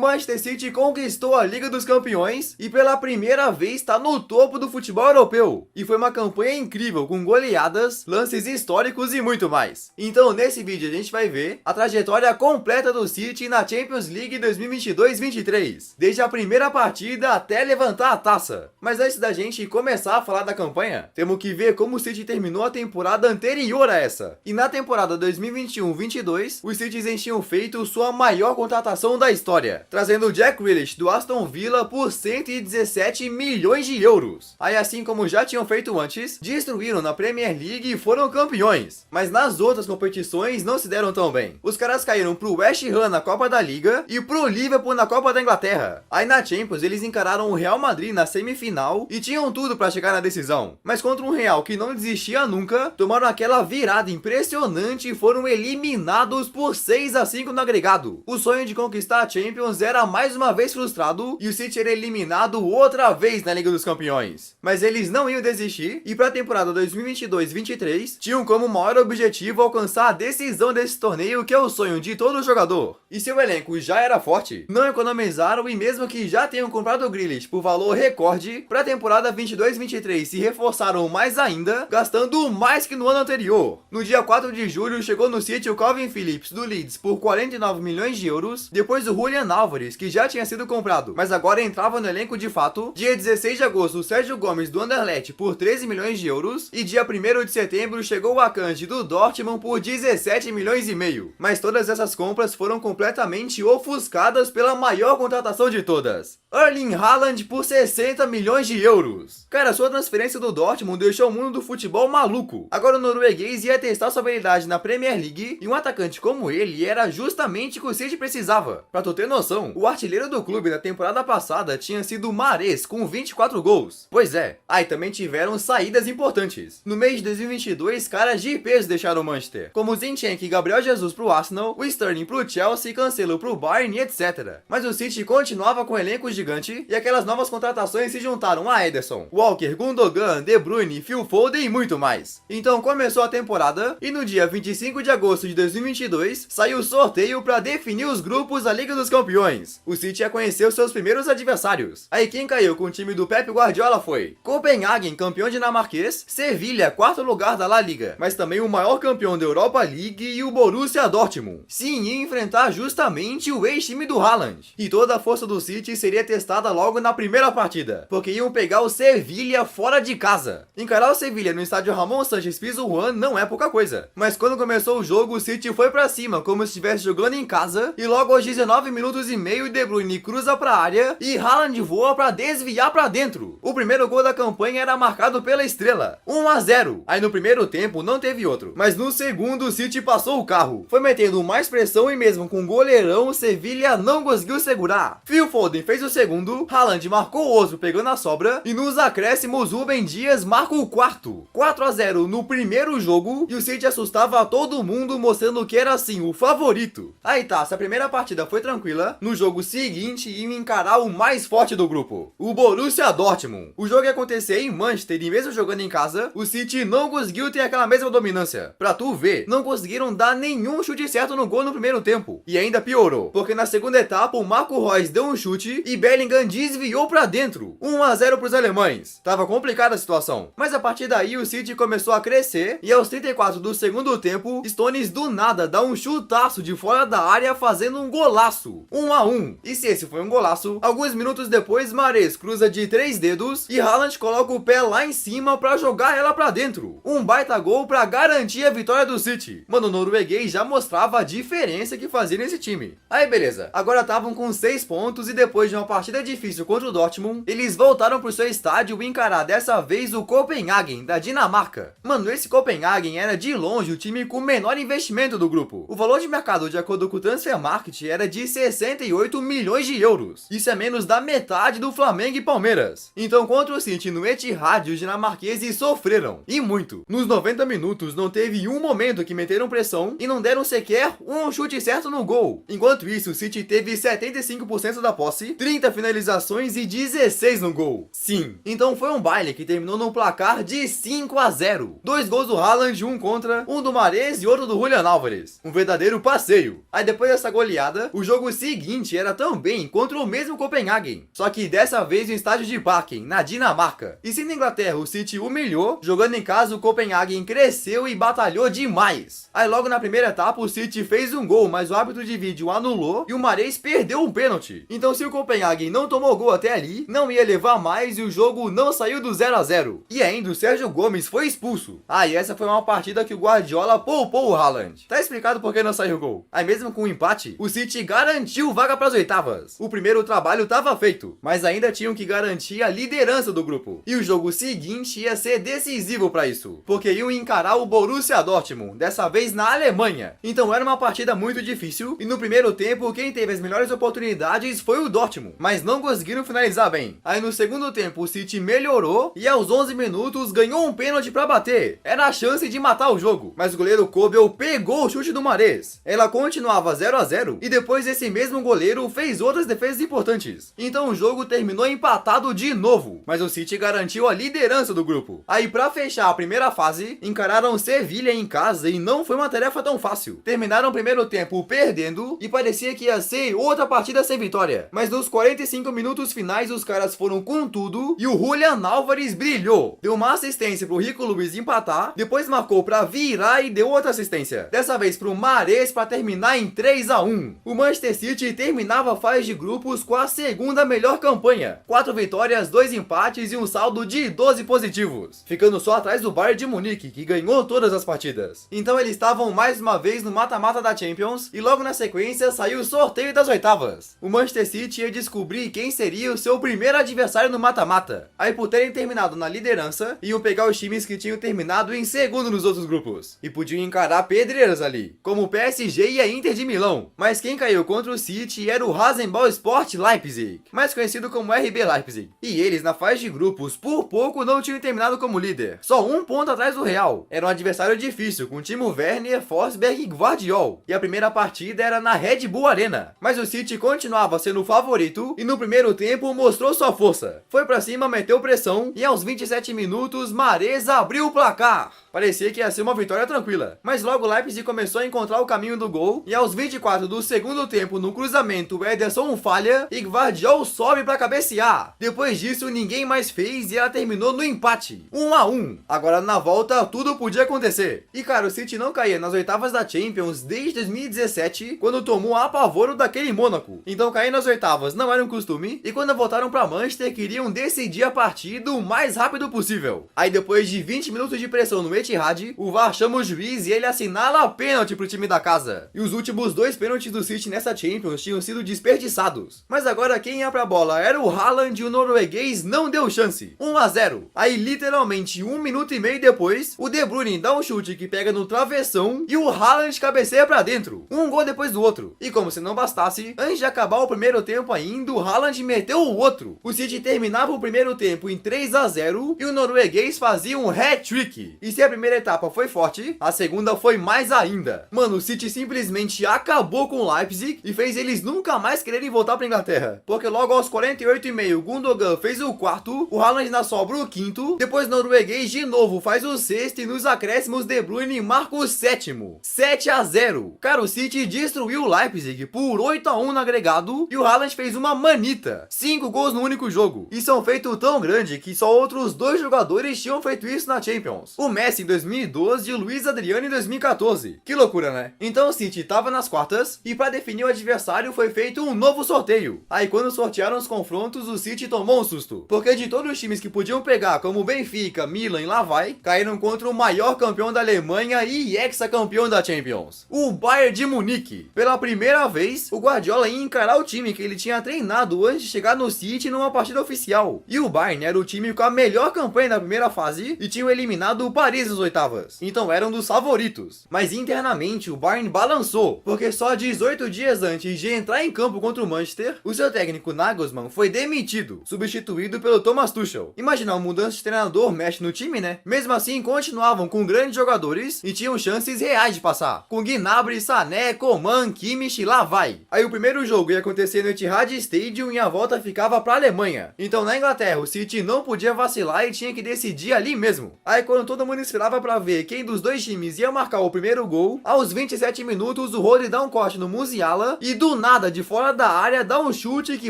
Manchester City conquistou a Liga dos Campeões e pela primeira vez está no topo do futebol europeu. E foi uma campanha incrível, com goleadas, lances históricos e muito mais. Então nesse vídeo a gente vai ver a trajetória completa do City na Champions League 2022-23, desde a primeira partida até levantar a taça. Mas antes da gente começar a falar da campanha, temos que ver como o City terminou a temporada anterior a essa. E na temporada 2021-22, os Citizens tinham feito sua maior contratação da história, trazendo o Jack Grealish do Aston Villa por 117 milhões de euros. Aí, assim como já tinham feito antes, destruíram na Premier League e foram campeões. Mas nas outras competições não se deram tão bem. Os caras caíram pro West Ham na Copa da Liga e pro Liverpool na Copa da Inglaterra. Aí na Champions eles encararam o Real Madrid na semifinal e tinham tudo pra chegar na decisão. Mas contra um Real que não desistia nunca, tomaram aquela virada impressionante e foram eliminados por 6-5 no agregado. O sonho de conquistar a Champions era mais uma vez frustrado e o City era eliminado outra vez na Liga dos Campeões. Mas eles não iam desistir e para a temporada 2022-23 tinham como maior objetivo alcançar a decisão desse torneio, que é o sonho de todo jogador. E seu elenco já era forte, não economizaram e mesmo que já tenham comprado o Grealish por valor recorde, para a temporada 22-23 se reforçaram mais ainda, gastando mais que no ano anterior. No dia 4 de julho chegou no City o Calvin Phillips do Leeds por 49 milhões de euros, depois o Julian Álvares, que já tinha sido comprado, mas agora entrava no elenco de fato. Dia 16 de agosto o Sérgio Gomes do Anderlecht por 13 milhões de euros e dia 1º de setembro chegou o Akanji do Dortmund por 17 milhões e meio. Mas todas essas compras foram completamente ofuscadas pela maior contratação de todas, Erling Haaland por 60 milhões de euros. Cara, sua transferência do Dortmund deixou o mundo do futebol maluco. Agora o norueguês ia testar sua habilidade na Premier League e um atacante como ele era justamente o que o City precisava. Pra tu ter noção, o artilheiro do clube na temporada passada tinha sido Mahrez com 24 gols. Pois é, aí também tiveram saídas importantes. No mês de 2022, caras de peso deixaram o Manchester, como Zinchenko e Gabriel Jesus pro Arsenal, o Sterling pro Chelsea, Cancelo pro Bayern e etc. Mas o City continuava com um elenco gigante e aquelas novas contratações se juntaram a Ederson, Walker, Gundogan, De Bruyne, Phil Foden e muito mais. Então começou a temporada e no dia 25 de agosto de 2022 saiu o sorteio para definir os grupos da Liga dos Campeões. O City ia conhecer os seus primeiros adversários. Aí quem caiu com o time do Pep Guardiola foi Copenhagen, campeão dinamarquês, Sevilha, quarto lugar da La Liga, mas também o maior campeão da Europa League, e o Borussia Dortmund. Sim, ia enfrentar justamente o ex-time do Haaland. E toda a força do City seria testada logo na primeira partida, porque iam pegar o Sevilha fora de casa. Encarar o Sevilha no estádio Ramon Sánchez Pizjuán não é pouca coisa. Mas quando começou o jogo, o City foi pra cima como se estivesse jogando em casa, e logo aos 19 minutos e meio De Bruyne cruza pra área e Haaland voa pra desviar pra dentro. O primeiro gol da campanha era marcado pela estrela, 1-0. Aí no primeiro tempo não teve outro, mas no segundo o City passou o carro, foi metendo mais pressão e mesmo com goleirão o Sevilha não conseguiu segurar. Phil Foden fez o segundo, Haaland marcou o outro pegando a sobra e nos acréscimos Rúben Dias marca o quarto. 4-0 no primeiro jogo e o City assustava a todo mundo, mostrando que era assim o favorito. Aí tá, se a primeira partida foi tranquila, no jogo seguinte iam encarar o mais forte do grupo, o Borussia Dortmund. O jogo ia acontecer em Manchester e mesmo jogando em casa, o City não conseguiu ter aquela mesma dominância. Pra tu ver, não conseguiram dar nenhum chute certo no gol no primeiro tempo. E ainda piorou, porque na segunda etapa o Marco Reus deu um chute e Bellingham desviou pra dentro. 1-0 pros alemães. Tava complicada a situação. Mas a partir daí o City começou a crescer e aos 34 do segundo tempo, Stones do nada dá um chutaço de fora da área fazendo um golaço. 1-1. E se esse foi um golaço, alguns minutos depois Mahrez cruza de 3 dedos e Haaland coloca o pé lá em cima pra jogar ela pra dentro. Um baita gol pra garantir a vitória do City. Mano, o norueguês já mostrava a diferença que fazia nesse time. Aí beleza, agora estavam com 6 pontos e depois de uma partida difícil contra o Dortmund, eles voltaram pro seu estádio encarar dessa vez o Copenhagen, da Dinamarca. Mano, esse Copenhagen era de longe o time com o menor investimento do grupo. O valor de mercado, de acordo com o Transfermarkt, era de 68 milhões de euros. Isso é menos da metade do Flamengo e Palmeiras. Então contra o City no Etihad, os dinamarqueses sofreram. E muito. Nos 90 minutos não teve um momento que meteram pressão e não deram sequer um chute certo no gol. Enquanto isso, o City teve 75% da posse, 30 finalizações e 16 no gol. Sim. Então foi um baile que terminou num placar de 5-0. 2 gols do Haaland, um contra, um do Mahrez e outro do Julian Álvares. Um verdadeiro passeio. Aí depois dessa goleada, o jogo seguinte seguinte era também contra o mesmo Copenhagen, só que dessa vez no estádio de Parken, na Dinamarca. E se na Inglaterra o City humilhou, jogando em casa o Copenhagen cresceu e batalhou demais. Aí logo na primeira etapa o City fez um gol, mas o árbitro de vídeo anulou e o Mahrez perdeu um pênalti. Então se o Copenhagen não tomou gol até ali, não ia levar mais e o jogo não saiu do 0 a 0. E ainda o Sérgio Gomes foi expulso. E essa foi uma partida que o Guardiola poupou o Haaland. Tá explicado por que não saiu gol. Aí mesmo com o empate, o City garantiu vaga para as oitavas. O primeiro trabalho estava feito, mas ainda tinham que garantir a liderança do grupo. E o jogo seguinte ia ser decisivo para isso, porque iam encarar o Borussia Dortmund, dessa vez na Alemanha. Então era uma partida muito difícil e no primeiro tempo quem teve as melhores oportunidades foi o Dortmund, mas não conseguiram finalizar bem. Aí no segundo tempo o City melhorou e aos 11 minutos ganhou um pênalti para bater. Era a chance de matar o jogo, mas o goleiro Kobel pegou o chute do Mahrez. Ela continuava 0 a 0 e depois esse mesmo goleiro fez outras defesas importantes. Então o jogo terminou empatado de novo, mas o City garantiu a liderança do grupo. Aí para fechar a primeira fase, encararam Sevilha em casa e não foi uma tarefa tão fácil. Terminaram o primeiro tempo perdendo e parecia que ia ser outra partida sem vitória. Mas nos 45 minutos finais os caras foram com tudo e o Julian Álvares brilhou. Deu uma assistência pro Rico Lewis empatar, depois marcou para virar e deu outra assistência. Dessa vez pro Mahrez para terminar em 3 a 1. O Manchester City terminava a fase de grupos com a segunda melhor campanha. 4 vitórias, 2 empates e um saldo de 12 positivos. Ficando só atrás do Bayern de Munique, que ganhou todas as partidas. Então eles estavam mais uma vez no mata-mata da Champions e logo na sequência saiu o sorteio das oitavas. O Manchester City ia descobrir quem seria o seu primeiro adversário no mata-mata. Aí por terem terminado na liderança, iam pegar os times que tinham terminado em segundo nos outros grupos. E podiam encarar pedreiras ali, como o PSG e a Inter de Milão. Mas quem caiu contra o City era o Rasenballsport Leipzig, mais conhecido como RB Leipzig. E eles na fase de grupos por pouco não tinham terminado como líder, só um ponto atrás do Real. Era um adversário difícil, com Timo Werner, Forsberg e Gvardiol. E a primeira partida era na Red Bull Arena. Mas o City continuava sendo o favorito e no primeiro tempo mostrou sua força. Foi pra cima, meteu pressão e aos 27 minutos Mahrez abriu o placar. Parecia que ia ser uma vitória tranquila, mas logo Leipzig começou a encontrar o caminho do gol e aos 24 do segundo tempo no cruzamento o Ederson falha e Gvardiol sobe pra cabecear. Depois disso ninguém mais fez e ela terminou no empate, 1 a 1. Agora na volta tudo podia acontecer. E cara, o City não caía nas oitavas da Champions desde 2017, quando tomou apavoro daquele Mônaco. Então cair nas oitavas não era um costume e quando voltaram pra Manchester queriam decidir a partida o mais rápido possível. Aí depois de 20 minutos de pressão no Etihad, o VAR chama o juiz e ele assinala pênalti pro time da casa. E os últimos 2 pênaltis do City nessa Champions tinham sido desperdiçados. Mas agora quem ia pra bola era o Haaland e o norueguês não deu chance. 1 a 0. Aí literalmente 1 minuto e meio depois, o De Bruyne dá um chute que pega no travessão e o Haaland cabeceia pra dentro. Um gol depois do outro. E como se não bastasse, antes de acabar o primeiro tempo ainda, o Haaland meteu o outro. O City terminava o primeiro tempo em 3 a 0 e o norueguês fazia um hat-trick. E se a primeira etapa foi forte, a segunda foi mais ainda. Mano, o City simplesmente acabou com o Leipzig e fez eles nunca mais quererem voltar pra Inglaterra. Porque logo aos 48,5 o Gundogan fez o quarto, o Haaland na sobra o quinto, depois o norueguês de novo faz o sexto e nos acréscimos De Bruyne marca o sétimo. 7 a 0. Cara, o City destruiu o Leipzig por 8 a 1 no agregado e o Haaland fez uma manita. 5 gols no único jogo. Isso é um feito tão grande que só outros 2 jogadores tinham feito isso na Champions. O Messi em 2012 e o Luiz Adriano em 2014. Que loucura, né? Então o City tava nas quartas e para definir o adversário foi feito um novo sorteio. Aí quando sortearam os confrontos, o City tomou um susto. Porque de todos os times que podiam pegar, como Benfica, Milan e lá vai, caíram contra o maior campeão da Alemanha e ex-campeão da Champions, o Bayern de Munique. Pela primeira vez, o Guardiola ia encarar o time que ele tinha treinado antes de chegar no City numa partida oficial. E o Bayern era o time com a melhor campanha da primeira fase e tinham eliminado o Paris nas oitavas. Então eram dos favoritos. Mas internamente o Bayern balançou, porque só 18 dias antes de entrar em campo contra o Manchester, o seu técnico Nagelsmann foi demitido, substituído pelo Thomas Tuchel. Imagina, uma mudança de treinador mexe no time, né? Mesmo assim, continuavam com grandes jogadores e tinham chances reais de passar. Com Gnabry, Sané, Coman, Kimmich e lá vai. Aí o primeiro jogo ia acontecer no Etihad Stadium e a volta ficava pra Alemanha. Então na Inglaterra o City não podia vacilar e tinha que decidir ali mesmo. Aí quando todo mundo esperava esperava pra ver quem dos dois times ia marcar o primeiro gol. Aos 27 minutos, o Rodri dá um corte no Musiala e do nada, de fora da área, dá um chute que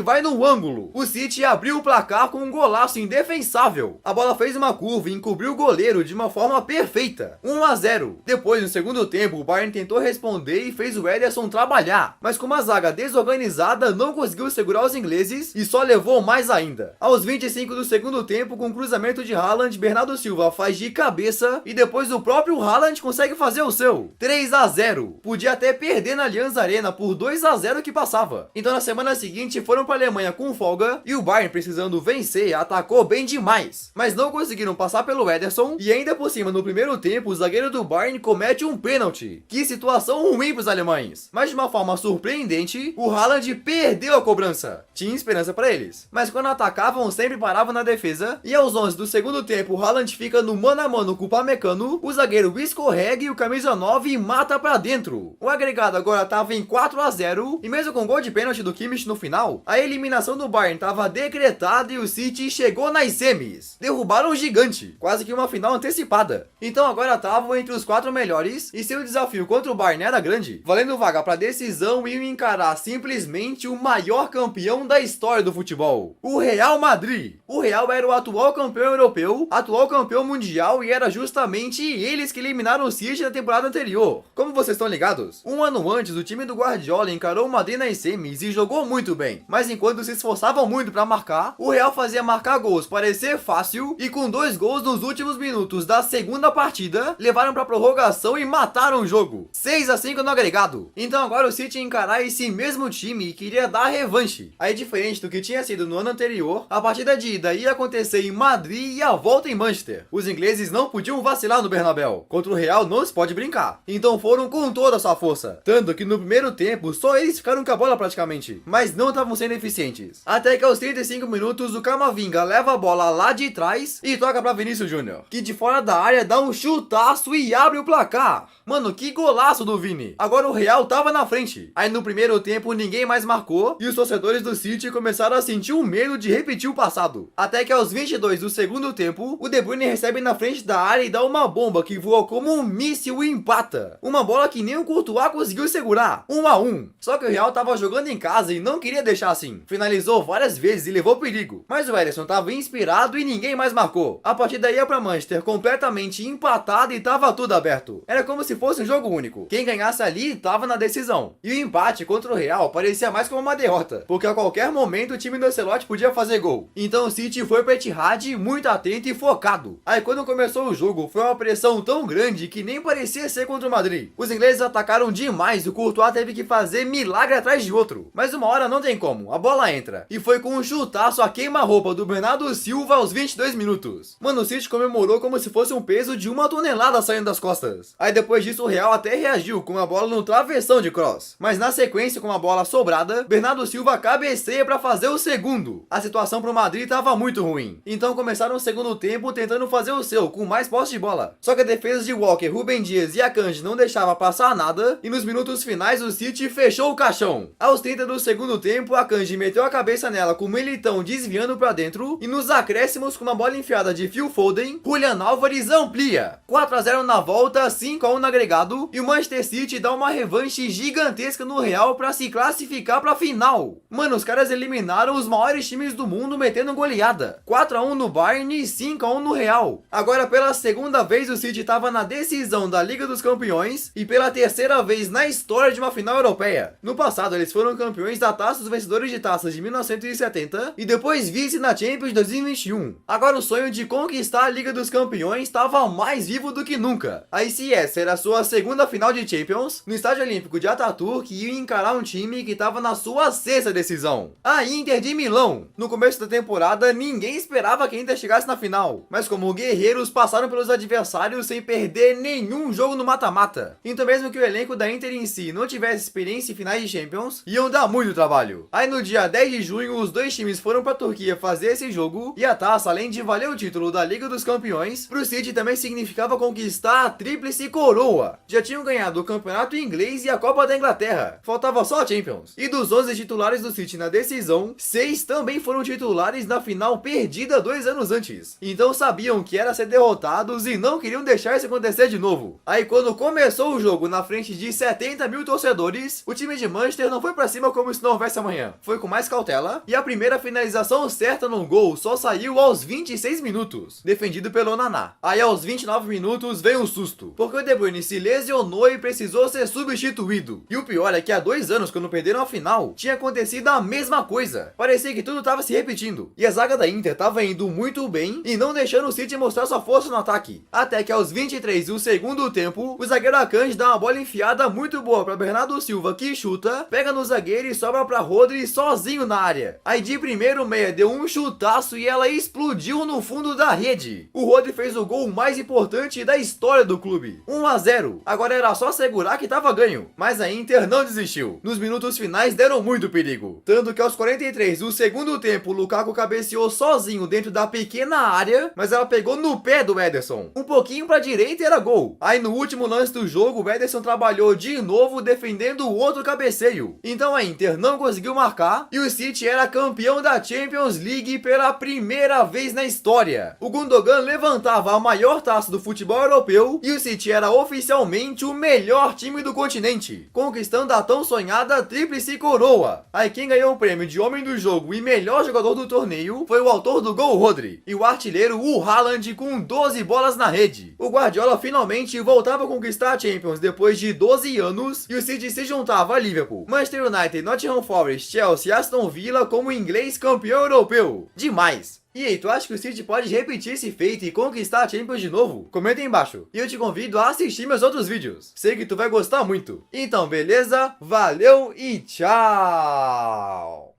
vai no ângulo. O City abriu o placar com um golaço indefensável. A bola fez uma curva e encobriu o goleiro de uma forma perfeita. 1-0. Depois, no segundo tempo, o Bayern tentou responder e fez o Ederson trabalhar, mas com uma zaga desorganizada não conseguiu segurar os ingleses e só levou mais ainda. Aos 25 do segundo tempo, com um cruzamento de Haaland, Bernardo Silva faz de cabeça e depois o próprio Haaland consegue fazer o seu. 3-0. Podia até perder na Allianz Arena por 2-0 que passava. Então na semana seguinte foram para a Alemanha com folga e o Bayern, precisando vencer, atacou bem demais, mas não conseguiram passar pelo Ederson e ainda por cima no primeiro tempo o zagueiro do Bayern comete um pênalti. Que situação ruim para os alemães, mas de uma forma surpreendente o Haaland perdeu a cobrança. Tinha esperança para eles, mas quando atacavam sempre paravam na defesa e aos 11 do segundo tempo o Haaland fica no mano a mano com o Upamecano, o zagueiro escorrega e o camisa 9 mata para dentro. O agregado agora estava em 4-0 e mesmo com gol de pênalti do Kimmich no final, a eliminação do Bayern estava decretada e o City chegou nas semis. Derrubaram o gigante, quase que uma final antecipada. Então agora estavam entre os 4 melhores e seu desafio contra o Bayern era grande, valendo vaga para decisão e encarar simplesmente o maior campeão da história do futebol, o Real Madrid. O Real era o atual campeão europeu, atual campeão mundial e era justamente eles que eliminaram o City na temporada anterior. Como vocês estão ligados, um ano antes o time do Guardiola encarou o Madrid nas semis e jogou muito bem, mas enquanto se esforçavam muito para marcar, o Real fazia marcar gols parecer fácil e com 2 gols nos últimos minutos da segunda partida, levaram para prorrogação e mataram o jogo. 6-5 no agregado. Então agora o City ia encarar esse mesmo time e queria dar revanche. Aí diferente do que tinha sido no ano anterior, a partida de ida ia acontecer em Madrid e a volta em Manchester. Os ingleses não podiam vacilar no Bernabéu. Contra o Real não se pode brincar. Então foram com toda a sua força. Tanto que no primeiro tempo só eles ficaram com a bola praticamente, mas não estavam sendo eficientes. Até que aos 35 minutos o Camavinga leva a bola lá de trás e toca para Vinícius Júnior, que de fora da área dá um chutaço e abre o placar. Mano, que golaço do Vini. Agora o Real tava na frente. Aí no primeiro tempo ninguém mais marcou e os torcedores do City começaram a sentir um medo de repetir o passado. Até que aos 22 do segundo tempo, o De Bruyne recebe na frente da área e dá uma bomba que voa como um míssil e empata. Uma bola que nem o Courtois conseguiu segurar. 1-1. Só que o Real tava jogando em casa e não queria deixar assim. Finalizou várias vezes e levou perigo. Mas o Ederson tava inspirado e ninguém mais marcou. A partida ia pra Manchester completamente empatada e tava tudo aberto. Era como se fosse um jogo único. Quem ganhasse ali tava na decisão. E o empate contra o Real parecia mais como uma derrota, porque a qualquer momento o time do Ancelotti podia fazer gol. Então o City foi pra Etihad muito atento e focado. Aí quando começou o jogo foi uma pressão tão grande que nem parecia ser contra o Madrid. Os ingleses atacaram demais e o Courtois teve que fazer milagre atrás de outro. Mas uma hora não tem como, a bola entra. E foi com um chutaço a queima-roupa do Bernardo Silva aos 22 minutos. Mano, o City comemorou como se fosse um peso de 1 tonelada saindo das costas. Aí depois disso o Real até reagiu com a bola no travessão de cross. Mas na sequência, com a bola sobrada, Bernardo Silva cabeceia para fazer o segundo. A situação pro Madrid tava muito ruim. Então começaram o segundo tempo tentando fazer o seu, com mais posse de bola. Só que a defesa de Walker, Rúben Dias e Akanji não deixava passar nada e nos minutos finais o City fechou o caixão. Aos 30 do segundo tempo, Akanji meteu a cabeça nela com o Militão desviando para dentro e nos acréscimos com uma bola enfiada de Phil Foden, Julian Álvares amplia. 4-0 na volta, 5-1 no agregado e o Manchester City dá uma revanche gigantesca no Real para se classificar para a final. Mano, os caras eliminaram os maiores times do mundo metendo goleada. 4-1 no Bayern e 5-1 no Real. Agora pela segunda vez o City estava na decisão da Liga dos Campeões e pela terceira vez na história de uma final europeia. No passado eles foram campeões da Taça dos Vencedores de Taças de 1970 e depois vice na Champions 2021. Agora o sonho de conquistar a Liga dos Campeões estava mais vivo do que nunca. Aí se essa era a sua segunda final de Champions, no Estádio Olímpico de Ataturk ia encarar um time que estava na sua sexta decisão, a Inter de Milão. No começo da temporada ninguém esperava que a Inter chegasse na final, mas como guerreiros passaram pelos adversários sem perder nenhum jogo no mata-mata. Então mesmo que o elenco da Inter em si não tivesse experiência em finais de Champions, iam dar muito trabalho. Aí no dia 10 de junho os dois times foram pra Turquia fazer esse jogo e a taça, além de valer o título da Liga dos Campeões, pro City também significava conquistar a tríplice coroa. Já tinham ganhado o campeonato inglês e a Copa da Inglaterra, faltava só a Champions. E dos 11 titulares do City na decisão, 6 também foram titulares na final perdida 2 anos antes. Então sabiam que era ser derrotado anos e não queriam deixar isso acontecer de novo. Aí quando começou o jogo na frente de 70 mil torcedores, o time de Manchester não foi pra cima como se não houvesse amanhã. Foi com mais cautela e a primeira finalização certa no gol só saiu aos 26 minutos, defendido pelo Onaná. Aí aos 29 minutos veio um susto, porque o De Bruyne se lesionou e precisou ser substituído. E o pior é que há 2 anos, quando perderam a final, tinha acontecido a mesma coisa. Parecia que tudo tava se repetindo. E a zaga da Inter tava indo muito bem e não deixando o City mostrar sua força no ataque. Até que aos 23 do segundo tempo, o zagueiro Akanji dá uma bola enfiada muito boa para Bernardo Silva, que chuta, pega no zagueiro e sobra para Rodri sozinho na área. Aí de primeiro o meia deu um chutaço e ela explodiu no fundo da rede. O Rodri fez o gol mais importante da história do clube. 1-0. Agora era só segurar que tava ganho. Mas a Inter não desistiu. Nos minutos finais deram muito perigo. Tanto que aos 43 do segundo tempo, o Lukaku cabeceou sozinho dentro da pequena área, mas ela pegou no pé do Ederson. Um pouquinho pra direita e era gol. Aí no último lance do jogo, o Ederson trabalhou de novo defendendo o outro cabeceio. Então a Inter não conseguiu marcar e o City era campeão da Champions League pela primeira vez na história. O Gundogan levantava a maior taça do futebol europeu e o City era oficialmente o melhor time do continente, conquistando a tão sonhada tríplice coroa. Aí quem ganhou o prêmio de homem do jogo e melhor jogador do torneio foi o autor do gol, Rodri, e o artilheiro, o Haaland, com 12 bolas na rede. O Guardiola finalmente voltava a conquistar a Champions depois de 12 anos e o City se juntava a Liverpool, Manchester United, Nottingham Forest, Chelsea e Aston Villa como inglês campeão europeu. Demais! E aí, tu acha que o City pode repetir esse feito e conquistar a Champions de novo? Comenta aí embaixo. E eu te convido a assistir meus outros vídeos. Sei que tu vai gostar muito. Então, beleza? Valeu e tchau!